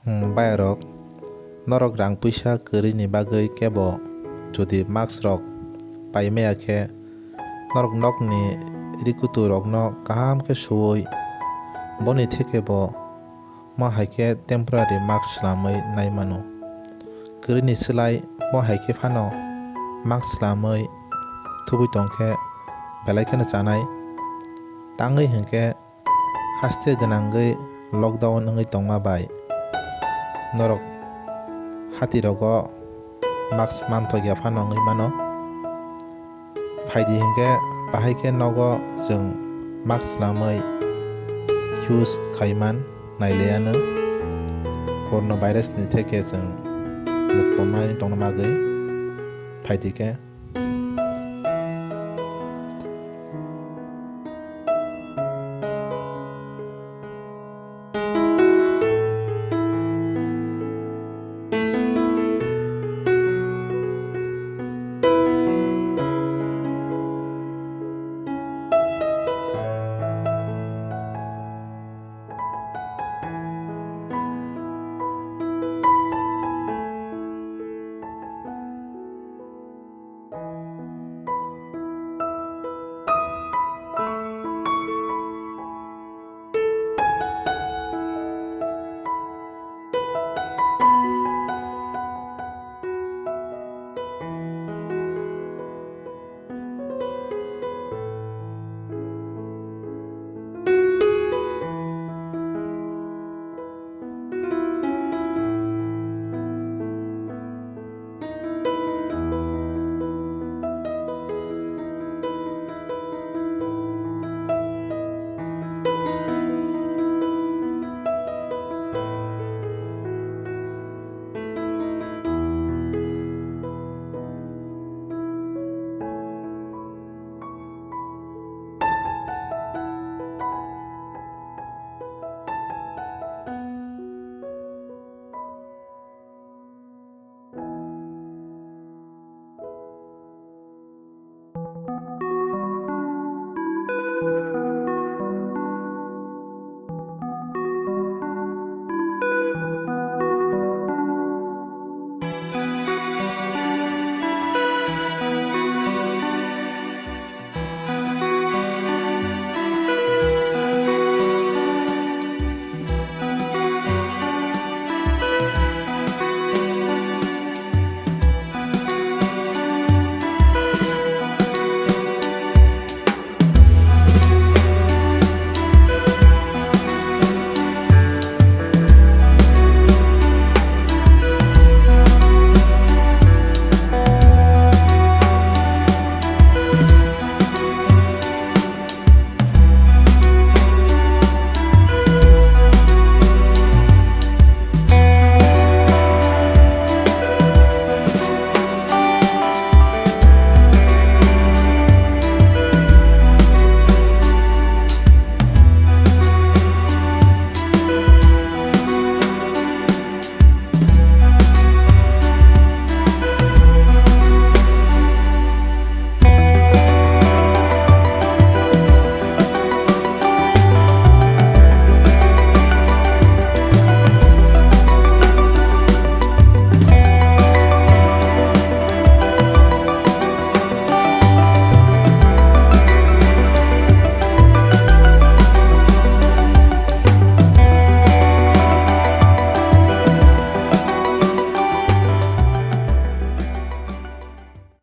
Bayarok norok rang puisa kwrwini bagwi kebo jodi mask rok paimaya khe norok nokni rikutu rokno kaham khe suwui boni theke bo mo haikhe temporary mask swlamui nai mano. Kwrwini swlai mo haikhe phano mask swlamui thubui tongkhe belai kheno chanai tangwi hinkhe haste gwnangwi lockdown wngwi tongma bai norok hatirogo mask manthokya phano wngwi mano. Phaidi hinkhe bahai khe nogo chwng mask swlamui use khaiman nailaiano coronavirus ni theke chwng mukto mai tongna bagwi phaidi khe